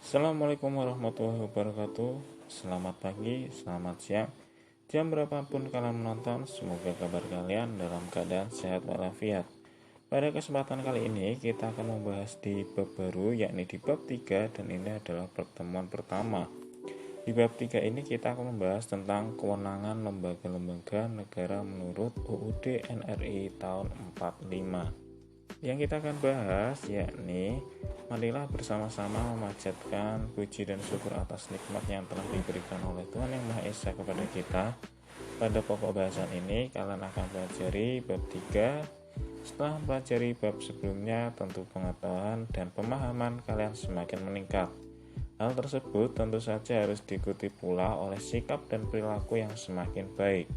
Assalamualaikum warahmatullahi wabarakatuh. Selamat pagi, selamat siang, jam berapapun kalian menonton. Semoga kabar kalian dalam keadaan sehat walafiat. Pada kesempatan kali ini kita akan membahas di bab baru, yakni di bab 3, dan ini adalah pertemuan pertama. Di bab 3 ini kita akan membahas tentang kewenangan lembaga-lembaga negara menurut UUD NRI tahun 45. Yang kita akan bahas yakni marilah bersama-sama memanjatkan puji dan syukur atas nikmat yang telah diberikan oleh Tuhan Yang Maha Esa kepada kita. Pada pokok bahasan ini kalian akan pelajari bab 3. Setelah mempelajari bab sebelumnya, tentu pengetahuan dan pemahaman kalian semakin meningkat. Hal tersebut tentu saja harus diikuti pula oleh sikap dan perilaku yang semakin baik.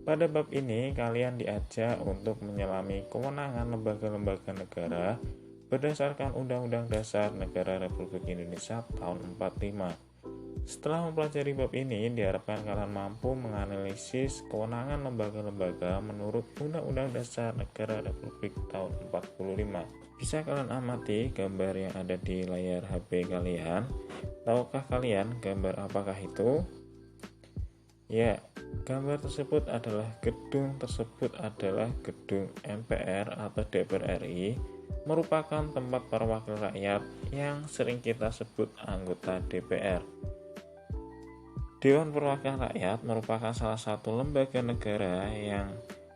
Pada bab ini, kalian diajak untuk menyelami kewenangan lembaga-lembaga negara berdasarkan Undang-Undang Dasar Negara Republik Indonesia tahun 45. Setelah mempelajari bab ini, diharapkan kalian mampu menganalisis kewenangan lembaga-lembaga menurut Undang-Undang Dasar Negara Republik tahun 45. Bisa kalian amati gambar yang ada di layar HP kalian. Tahukah kalian gambar apakah itu? Ya, gambar tersebut adalah gedung MPR atau DPR RI, merupakan tempat para wakil rakyat yang sering kita sebut anggota DPR. Dewan Perwakilan Rakyat merupakan salah satu lembaga negara yang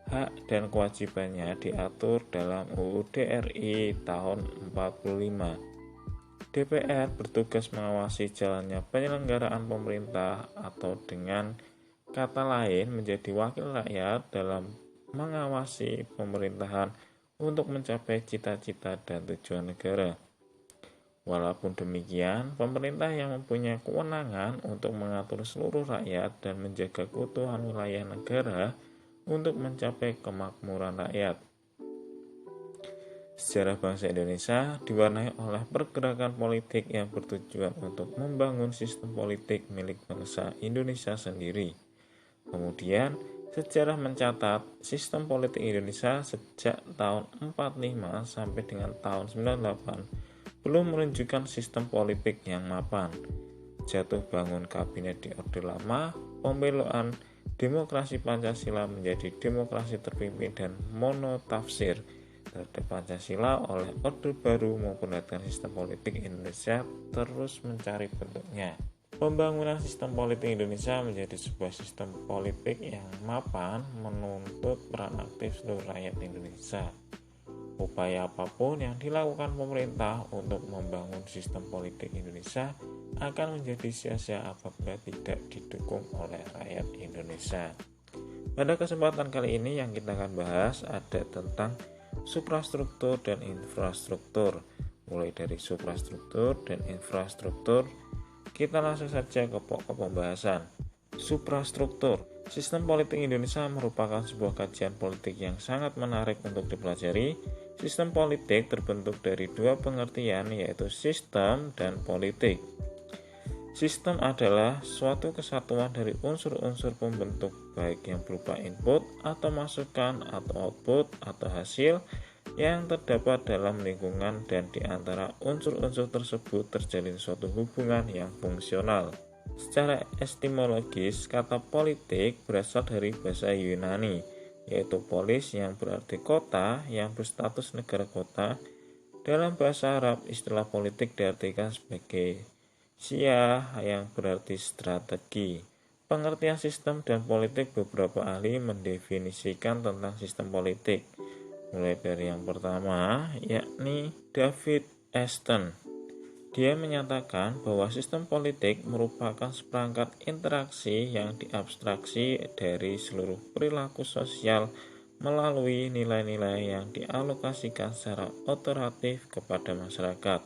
hak dan kewajibannya diatur dalam UUD RI tahun 45. DPR bertugas mengawasi jalannya penyelenggaraan pemerintah atau dengan kata lain menjadi wakil rakyat dalam mengawasi pemerintahan untuk mencapai cita-cita dan tujuan negara. Walaupun demikian, pemerintah yang mempunyai kewenangan untuk mengatur seluruh rakyat dan menjaga keutuhan wilayah negara untuk mencapai kemakmuran rakyat. Sejarah bangsa Indonesia diwarnai oleh pergerakan politik yang bertujuan untuk membangun sistem politik milik bangsa Indonesia sendiri. Kemudian, sejarah mencatat sistem politik Indonesia sejak tahun 45 sampai dengan tahun 98 belum menunjukkan sistem politik yang mapan. Jatuh bangun kabinet di Orde Lama, pembeloan demokrasi Pancasila menjadi demokrasi terpimpin dan monotafsir terhadap Pancasila oleh Orde Baru maupun datang sistem politik Indonesia terus mencari bentuknya. Pembangunan sistem politik Indonesia menjadi sebuah sistem politik yang mapan menuntut peran aktif seluruh rakyat Indonesia. Upaya apapun yang dilakukan pemerintah untuk membangun sistem politik Indonesia akan menjadi sia-sia apabila tidak didukung oleh rakyat Indonesia. Pada kesempatan kali ini yang kita akan bahas ada tentang suprastruktur dan infrastruktur. Mulai dari suprastruktur dan infrastruktur, kita langsung saja ke pokok pembahasan. Suprastruktur. Sistem politik Indonesia merupakan sebuah kajian politik yang sangat menarik untuk dipelajari. Sistem politik terbentuk dari dua pengertian, yaitu sistem dan politik. Sistem adalah suatu kesatuan dari unsur-unsur pembentuk, baik yang berupa input atau masukan atau output atau hasil yang terdapat dalam lingkungan, dan di antara unsur-unsur tersebut terjalin suatu hubungan yang fungsional. Secara etimologis, kata politik berasal dari bahasa Yunani, yaitu polis yang berarti kota yang berstatus negara kota. Dalam bahasa Arab, istilah politik diartikan sebagai siyah yang berarti strategi. Pengertian sistem dan politik, beberapa ahli mendefinisikan tentang sistem politik. Mulai dari yang pertama, yakni David Aston. Dia menyatakan bahwa sistem politik merupakan seperangkat interaksi yang diabstraksi dari seluruh perilaku sosial melalui nilai-nilai yang dialokasikan secara otoratif kepada masyarakat.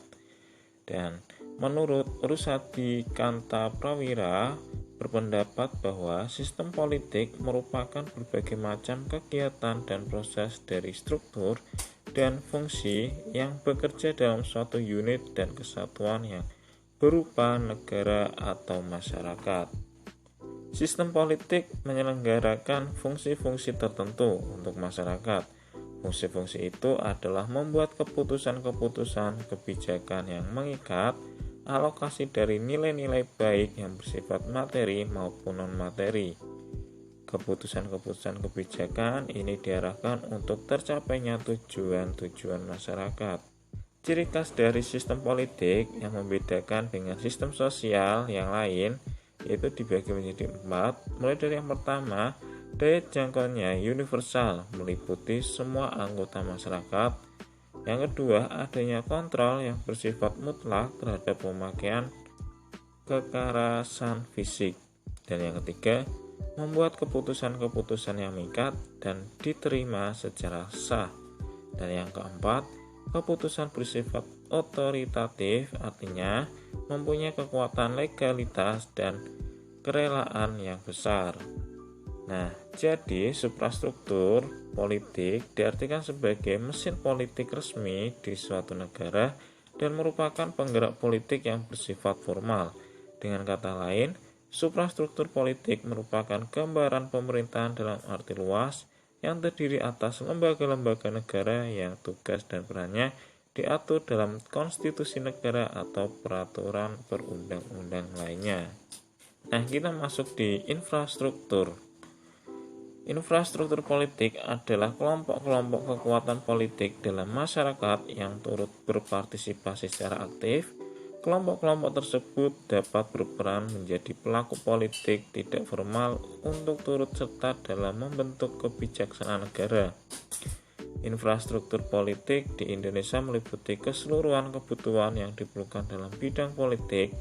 Dan menurut Rusadi Kanta Prawira berpendapat bahwa sistem politik merupakan berbagai macam kegiatan dan proses dari struktur dan fungsi yang bekerja dalam suatu unit dan kesatuan yang berupa negara atau masyarakat. Sistem politik menyelenggarakan fungsi-fungsi tertentu untuk masyarakat. Fungsi-fungsi itu adalah membuat keputusan-keputusan kebijakan yang mengikat, alokasi dari nilai-nilai baik yang bersifat materi maupun non-materi. Keputusan-keputusan kebijakan ini diarahkan untuk tercapainya tujuan-tujuan masyarakat. Ciri khas dari sistem politik yang membedakan dengan sistem sosial yang lain yaitu dibagi menjadi 4, mulai dari yang pertama, daya jangkaunya universal, meliputi semua anggota masyarakat. Yang kedua, adanya kontrol yang bersifat mutlak terhadap pemakaian kekerasan fisik. Dan yang ketiga, membuat keputusan-keputusan yang mengikat dan diterima secara sah. Dan yang keempat, keputusan bersifat otoritatif, artinya mempunyai kekuatan legalitas dan kerelaan yang besar. Nah, jadi suprastruktur politik diartikan sebagai mesin politik resmi di suatu negara dan merupakan penggerak politik yang bersifat formal. Dengan kata lain, suprastruktur politik merupakan gambaran pemerintahan dalam arti luas yang terdiri atas lembaga-lembaga negara yang tugas dan perannya diatur dalam konstitusi negara atau peraturan perundang-undang lainnya. Nah, kita masuk di infrastruktur. Infrastruktur politik adalah kelompok-kelompok kekuatan politik dalam masyarakat yang turut berpartisipasi secara aktif. Kelompok-kelompok tersebut dapat berperan menjadi pelaku politik tidak formal untuk turut serta dalam membentuk kebijaksanaan negara. Infrastruktur politik di Indonesia meliputi keseluruhan kebutuhan yang diperlukan dalam bidang politik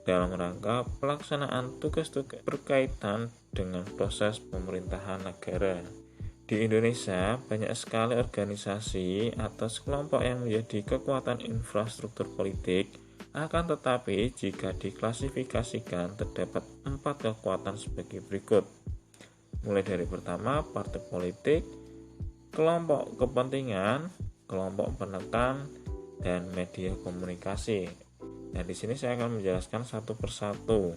dalam rangka pelaksanaan tugas-tugas berkaitan dengan proses pemerintahan negara. Di Indonesia, banyak sekali organisasi atau sekelompok yang menjadi kekuatan infrastruktur politik. Akan tetapi, jika diklasifikasikan, terdapat 4 kekuatan sebagai berikut. Mulai dari pertama, partai politik, kelompok kepentingan, kelompok penekan, dan media komunikasi. Nah, di sini saya akan menjelaskan satu persatu.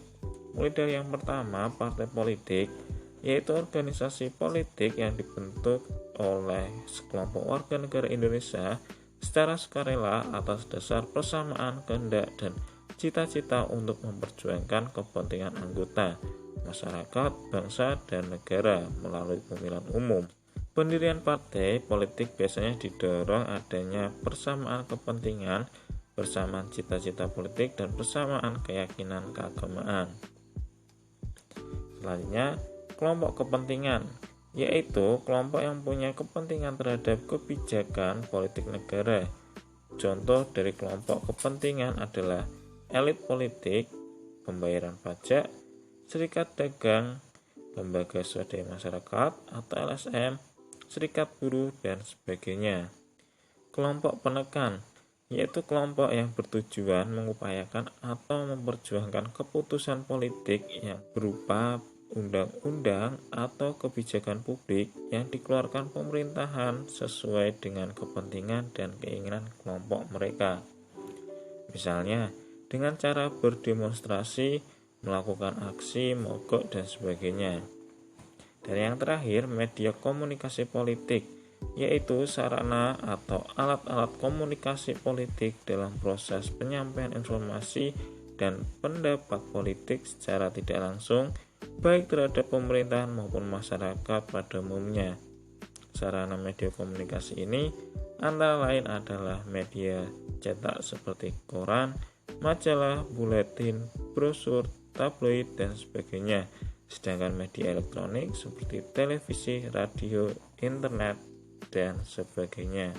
Mulai dari yang pertama, partai politik, yaitu organisasi politik yang dibentuk oleh sekelompok warga negara Indonesia secara sukarela atas dasar persamaan kehendak dan cita-cita untuk memperjuangkan kepentingan anggota, masyarakat, bangsa, dan negara melalui pemilihan umum. Pendirian partai politik biasanya didorong adanya persamaan kepentingan, persamaan cita-cita politik, dan persamaan keyakinan keagamaan. Selanjutnya, kelompok kepentingan, yaitu kelompok yang punya kepentingan terhadap kebijakan politik negara. Contoh dari kelompok kepentingan adalah elit politik, pembayaran pajak, serikat dagang, lembaga swadaya masyarakat atau LSM, serikat buruh, dan sebagainya. Kelompok penekan, yaitu kelompok yang bertujuan mengupayakan atau memperjuangkan keputusan politik yang berupa undang-undang atau kebijakan publik yang dikeluarkan pemerintahan sesuai dengan kepentingan dan keinginan kelompok mereka. Misalnya, dengan cara berdemonstrasi, melakukan aksi, mogok, dan sebagainya. Dan yang terakhir, media komunikasi politik, yaitu sarana atau alat-alat komunikasi politik dalam proses penyampaian informasi dan pendapat politik secara tidak langsung, baik terhadap pemerintahan maupun masyarakat pada umumnya. Sarana media komunikasi ini antara lain adalah media cetak seperti koran, majalah, buletin, brosur, tabloid, dan sebagainya. Sedangkan media elektronik seperti televisi, radio, internet, dan sebagainya.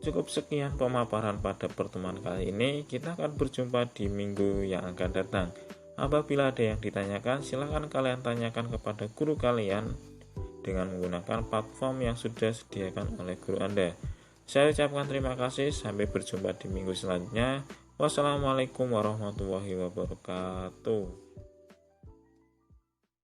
Cukup sekian pemaparan pada pertemuan kali ini. Kita akan berjumpa di minggu yang akan datang. Apabila ada yang ditanyakan, silakan kalian tanyakan kepada guru kalian dengan menggunakan platform yang sudah disediakan oleh guru Anda. Saya ucapkan terima kasih. Sampai berjumpa di minggu selanjutnya. Wassalamualaikum warahmatullahi wabarakatuh.